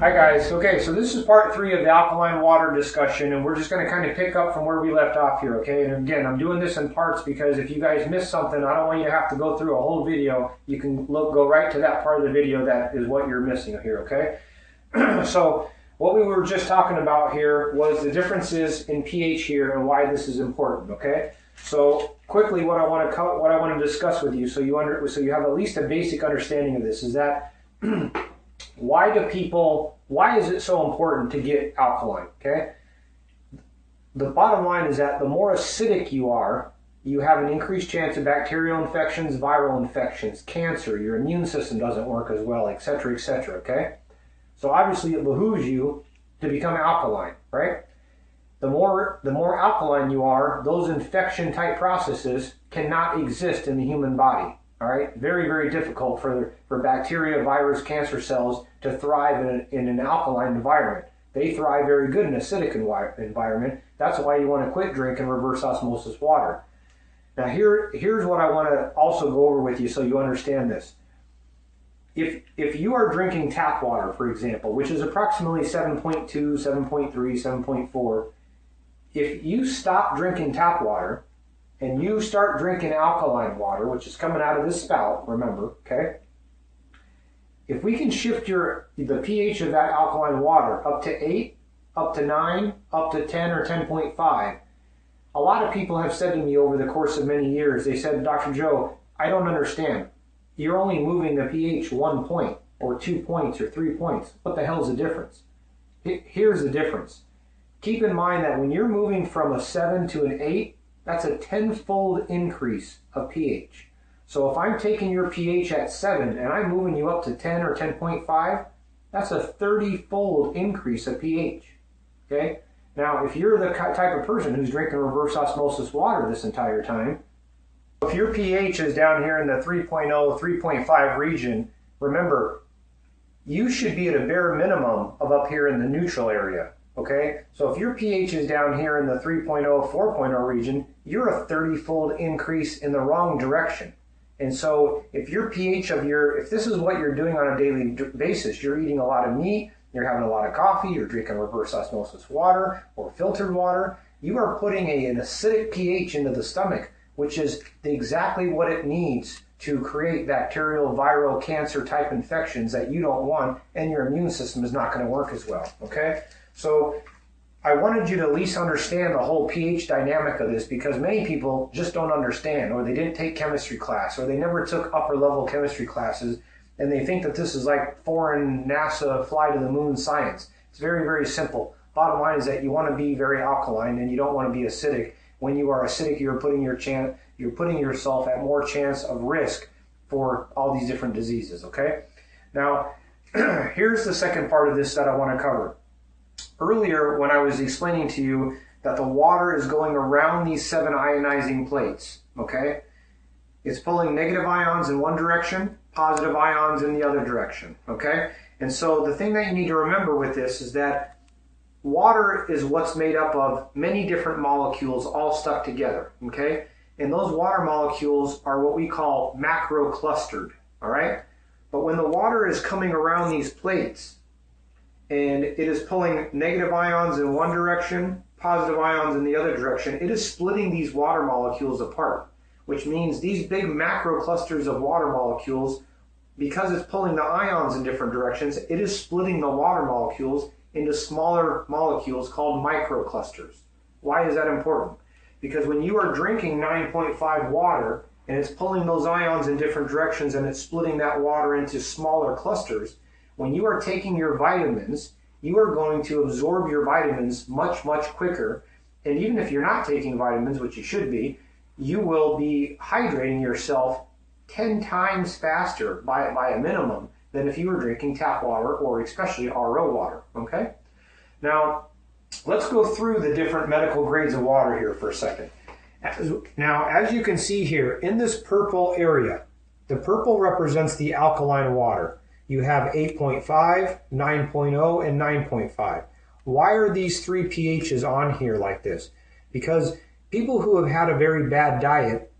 Hi guys, okay, so this is part 3 of the alkaline water discussion, and we're just going to kind of pick up from where we left off here, okay? And again, I'm doing this in parts because if you guys missed something, I don't want you to have to go through a whole video. You can go right to that part of the video that is what you're missing here, okay? So what we were just talking about here was the differences in pH here and why this is important, okay? So quickly, what I want to discuss with you, so you have at least a basic understanding of this, is that why is it so important to get alkaline, okay? The bottom line is that the more acidic you are, you have an increased chance of bacterial infections, viral infections, cancer, your immune system doesn't work as well, etc., okay? So obviously it behooves you to become alkaline, right? The more alkaline you are, those infection type processes cannot exist in the human body. All right, very, very difficult for bacteria, virus, cancer cells to thrive in an alkaline environment. They thrive very good in an acidic environment. That's why you want to quit drinking reverse osmosis water. Now here's what I want to also go over with you so you understand this. If you are drinking tap water, for example, which is approximately 7.2, 7.3, 7.4, if you stop drinking tap water and you start drinking alkaline water, which is coming out of this spout, remember, okay? If we can shift the pH of that alkaline water up to 8, up to 9, up to 10 or 10.5, a lot of people have said to me over the course of many years, they said, Dr. Joe, I don't understand. You're only moving the pH 1 point or 2 points or 3 points. What the hell is the difference? Here's the difference. Keep in mind that when you're moving from a 7 to an 8, that's a 10-fold increase of pH. So if I'm taking your pH at 7 and I'm moving you up to 10 or 10.5, that's a 30-fold increase of pH. Okay? Now, if you're the type of person who's drinking reverse osmosis water this entire time, if your pH is down here in the 3.0, 3.5 region, remember, you should be at a bare minimum of up here in the neutral area. Okay, so if your pH is down here in the 3.0, 4.0 region, you're a 30-fold increase in the wrong direction. And so if your pH if this is what you're doing on a daily basis, you're eating a lot of meat, you're having a lot of coffee, you're drinking reverse osmosis water or filtered water, you are putting an acidic pH into the stomach, which is exactly what it needs to create bacterial, viral, cancer type infections that you don't want, and your immune system is not going to work as well, okay? So I wanted you to at least understand the whole pH dynamic of this, because many people just don't understand, or they didn't take chemistry class, or they never took upper level chemistry classes, and they think that this is like foreign NASA fly to the moon science. It's very, very simple. Bottom line is that you want to be very alkaline and you don't want to be acidic. When you are acidic, you're putting yourself at more chance of risk for all these different diseases, okay? Now, here's the second part of this that I want to cover. Earlier, when I was explaining to you that the water is going around these 7 ionizing plates, okay? It's pulling negative ions in one direction, positive ions in the other direction, okay? And so the thing that you need to remember with this is that water is what's made up of many different molecules all stuck together, okay? And those water molecules are what we call macroclustered, all right? But when the water is coming around these plates, and it is pulling negative ions in one direction, positive ions in the other direction, it is splitting these water molecules apart, which means these big macro clusters of water molecules, because it's pulling the ions in different directions, it is splitting the water molecules into smaller molecules called microclusters. Why is that important? Because when you are drinking 9.5 water and it's pulling those ions in different directions and it's splitting that water into smaller clusters, when you are taking your vitamins, you are going to absorb your vitamins much, much quicker. And even if you're not taking vitamins, which you should be, you will be hydrating yourself 10 times faster by a minimum than if you were drinking tap water or especially RO water, okay? Now, let's go through the different medical grades of water here for a second. Now, as you can see here, in this purple area, the purple represents the alkaline water. You have 8.5, 9.0, and 9.5. Why are these 3 pHs on here like this? Because people who have had a very bad diet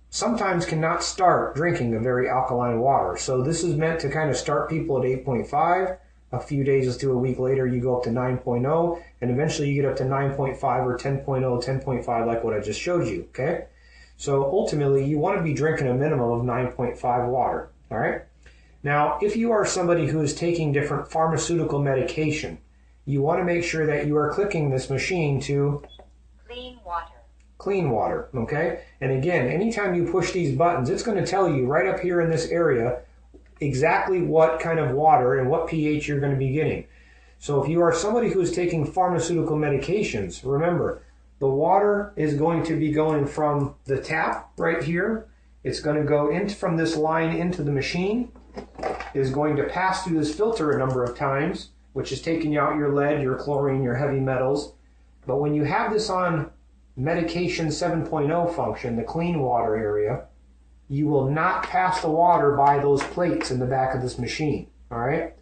sometimes cannot start drinking a very alkaline water. So this is meant to kind of start people at 8.5, A few days to a week later, you go up to 9.0, and eventually you get up to 9.5 or 10.0, 10.5, like what I just showed you, okay? So ultimately, you want to be drinking a minimum of 9.5 water, all right? Now, if you are somebody who is taking different pharmaceutical medication, you want to make sure that you are clicking this machine to clean water. Clean water, okay? And again, anytime you push these buttons, it's going to tell you right up here in this area exactly what kind of water and what pH you're going to be getting. So if you are somebody who is taking pharmaceutical medications, remember, the water is going to be going from the tap right here. It's going to go in from this line into the machine. It is going to pass through this filter a number of times, which is taking out your lead, your chlorine, your heavy metals. But when you have this on medication 7.0 function, the clean water area, you will not pass the water by those plates in the back of this machine, all right?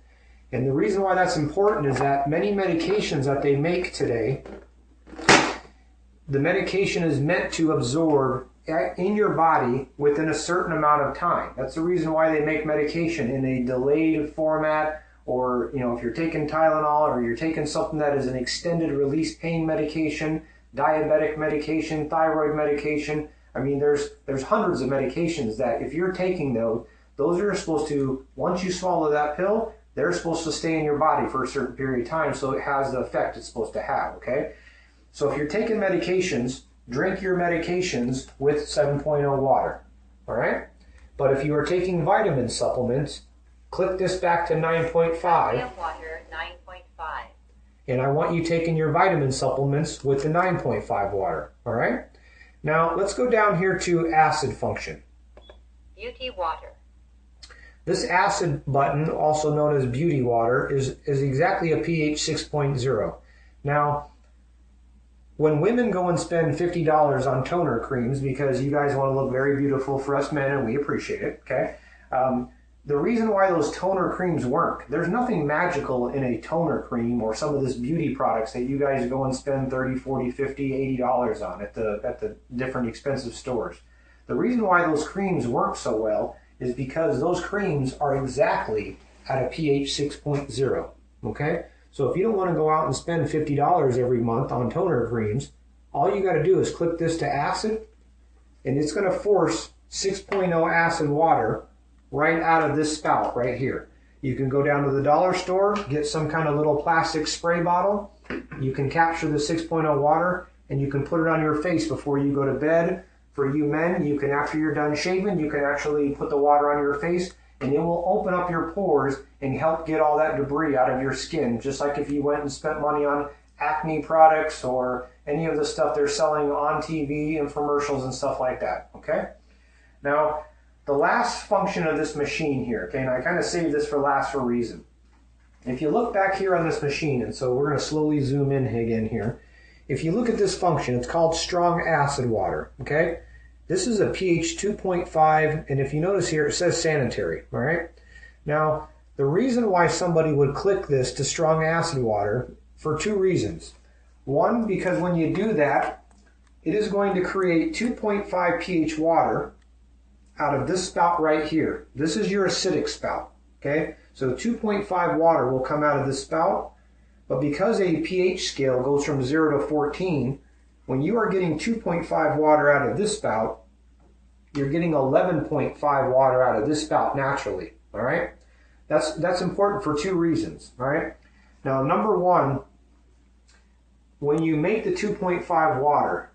And the reason why that's important is that many medications that they make today, the medication is meant to absorb in your body within a certain amount of time. That's the reason why they make medication in a delayed format, or if you're taking Tylenol or you're taking something that is an extended release pain medication, diabetic medication, thyroid medication. I mean, there's hundreds of medications that if you're taking those are supposed to, once you swallow that pill, they're supposed to stay in your body for a certain period of time so it has the effect it's supposed to have, okay? So if you're taking medications, drink your medications with 7.0 water, all right? But if you are taking vitamin supplements, click this back to 9.5. Water 9.5. And I want you taking your vitamin supplements with the 9.5 water, all right? Now, let's go down here to acid function. Beauty water. This acid button, also known as beauty water, is exactly a pH 6.0. Now, when women go and spend $50 on toner creams because you guys want to look very beautiful for us men, and we appreciate it, okay? The reason why those toner creams work, there's nothing magical in a toner cream or some of this beauty products that you guys go and spend $30, $40, $50, $80 on at the different expensive stores. The reason why those creams work so well is because those creams are exactly at a pH 6.0, okay? So if you don't want to go out and spend $50 every month on toner creams, all you got to do is click this to acid, and it's going to force 6.0 acid water right out of this spout right here. You can go down to the dollar store, get some kind of little plastic spray bottle. You can capture the 6.0 water, and you can put it on your face before you go to bed. For you men, you can, after you're done shaving, you can actually put the water on your face, and it will open up your pores and help get all that debris out of your skin, just like if you went and spent money on acne products or any of the stuff they're selling on TV, infomercials and stuff like that, okay? Now, the last function of this machine here, okay, and I kind of saved this for last for a reason. If you look back here on this machine, and so we're going to slowly zoom in again here. If you look at this function, it's called strong acid water, okay? This is a pH 2.5, and if you notice here, it says sanitary, all right? Now, the reason why somebody would click this to strong acid water, for two reasons. One, because when you do that, it is going to create 2.5 pH water out of this spout right here. This is your acidic spout, okay? So 2.5 water will come out of this spout, but because a pH scale goes from 0 to 14, when you are getting 2.5 water out of this spout, you're getting 11.5 water out of this spout naturally, all right? That's important for two reasons, all right? Now, number one, when you make the 2.5 water,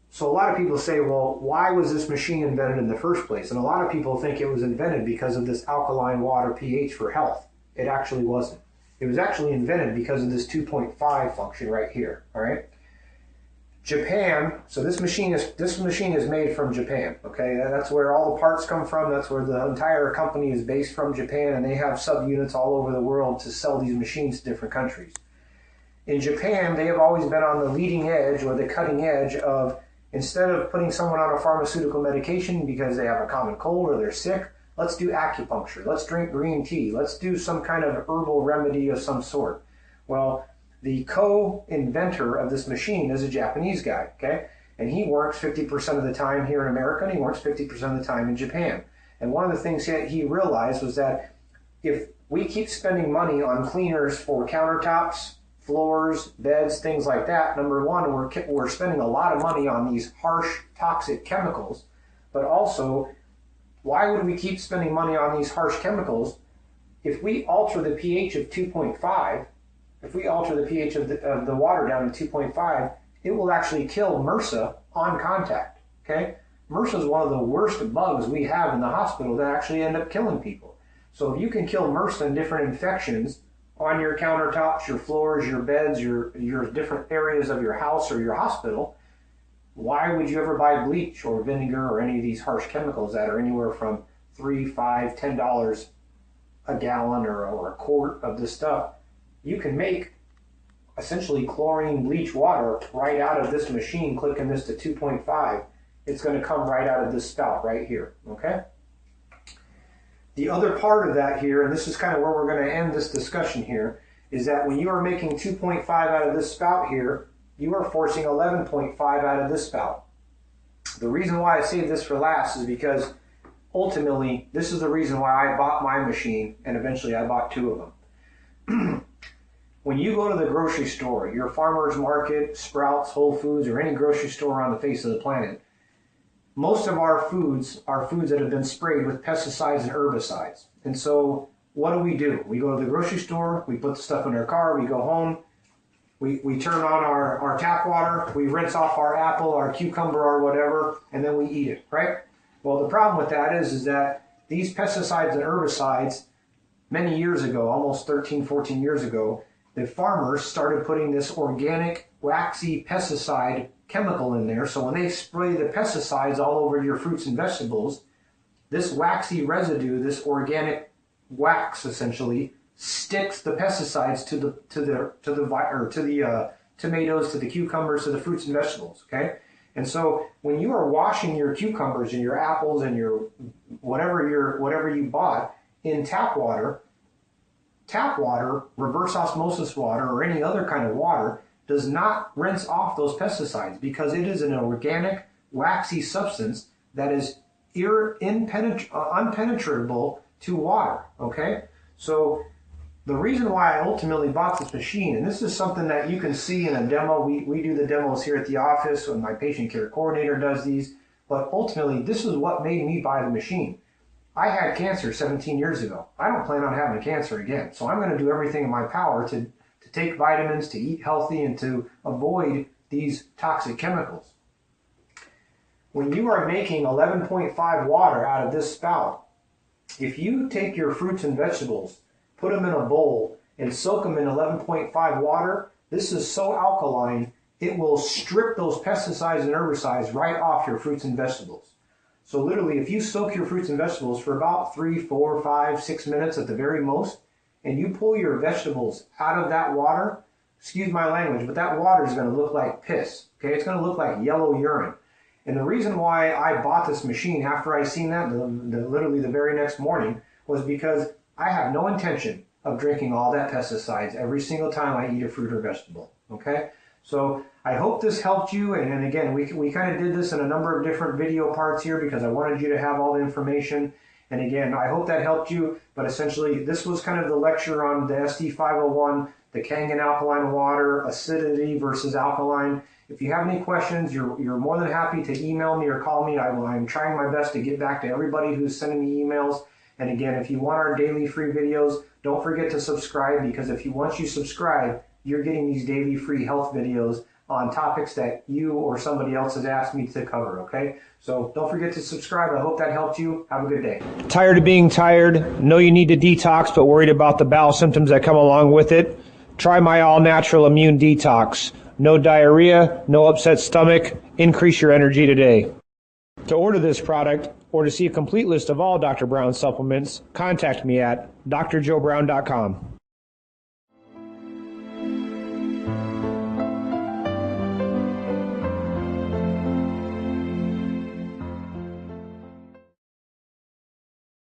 so a lot of people say, well, why was this machine invented in the first place? And a lot of people think it was invented because of this alkaline water pH for health. It actually wasn't. It was actually invented because of this 2.5 function right here, all right? Japan, so this machine is made from Japan, okay? That's where all the parts come from. That's where the entire company is based from, Japan, and they have subunits all over the world to sell these machines to different countries. In Japan, they have always been on the leading edge or the cutting edge of, instead of putting someone on a pharmaceutical medication because they have a common cold or they're sick, let's do acupuncture. Let's drink green tea. Let's do some kind of herbal remedy of some sort. Well, the co-inventor of this machine is a Japanese guy, okay? And he works 50% of the time here in America, and he works 50% of the time in Japan. And one of the things that he realized was that if we keep spending money on cleaners for countertops, floors, beds, things like that. Number one, we're spending a lot of money on these harsh, toxic chemicals, but also, why would we keep spending money on these harsh chemicals? If we alter the pH of 2.5, if we alter the pH of the water down to 2.5, it will actually kill MRSA on contact, okay? MRSA is one of the worst bugs we have in the hospital that actually end up killing people. So if you can kill MRSA and different infections on your countertops, your floors, your beds, your different areas of your house or your hospital, why would you ever buy bleach or vinegar or any of these harsh chemicals that are anywhere from $3, $5, $10 a gallon or a quart of this stuff? You can make essentially chlorine bleach water right out of this machine. Clicking this to 2.5, it's going to come right out of this spout right here, okay? The other part of that here, and this is kind of where we're going to end this discussion here, is that when you are making 2.5 out of this spout here, you are forcing 11.5 out of this spout. The reason why I saved this for last is because ultimately, this is the reason why I bought my machine, and eventually I bought two of them. When you go to the grocery store, your farmer's market, Sprouts, Whole Foods, or any grocery store on the face of the planet, most of our foods are foods that have been sprayed with pesticides and herbicides. And so what do? We go to the grocery store, we put the stuff in our car, we go home, we turn on our tap water, we rinse off our apple, our cucumber, or whatever, and then we eat it, right? Well, the problem with that is that these pesticides and herbicides, many years ago, almost 13, 14 years ago, the farmers started putting this organic, waxy pesticide chemical in there. So when they spray the pesticides all over your fruits and vegetables, this waxy residue, this organic wax essentially, sticks the pesticides to the tomatoes, to the cucumbers, to the fruits and vegetables, okay? And so when you are washing your cucumbers and your apples and your whatever you bought in tap water, reverse osmosis water, or any other kind of water does not rinse off those pesticides because it is an organic, waxy substance that is unpenetrable to water, okay? So the reason why I ultimately bought this machine, and this is something that you can see in a demo, we do the demos here at the office, when my patient care coordinator does these, but ultimately this is what made me buy the machine. I had cancer 17 years ago. I don't plan on having cancer again, so I'm going to do everything in my power to take vitamins, to eat healthy, and to avoid these toxic chemicals. When you are making 11.5 water out of this spout, if you take your fruits and vegetables, put them in a bowl, and soak them in 11.5 water, this is so alkaline, it will strip those pesticides and herbicides right off your fruits and vegetables. So literally, if you soak your fruits and vegetables for about 3, 4, 5, 6 minutes at the very most, and you pull your vegetables out of that water, excuse my language, but that water is going to look like piss. Okay, it's going to look like yellow urine. And the reason why I bought this machine after I seen that, literally the very next morning, was because I have no intention of drinking all that pesticides every single time I eat a fruit or vegetable. Okay, so I hope this helped you. And again, we kind of did this in a number of different video parts here because I wanted you to have all the information. And again, I hope that helped you. But essentially, this was kind of the lecture on the SD501, the KANGEN alkaline water, acidity versus alkaline. If you have any questions, you're more than happy to email me or call me. I'm trying my best to get back to everybody who's sending me emails. And again, if you want our daily free videos, don't forget to subscribe, because once you subscribe, you're getting these daily free health videos on topics that you or somebody else has asked me to cover, okay? So don't forget to subscribe. I hope that helped you. Have a good day. Tired of being tired? Know you need to detox, but worried about the bowel symptoms that come along with it? Try my all-natural immune detox. No diarrhea, no upset stomach. Increase your energy today. To order this product or to see a complete list of all Dr. Brown supplements, contact me at drjoebrown.com.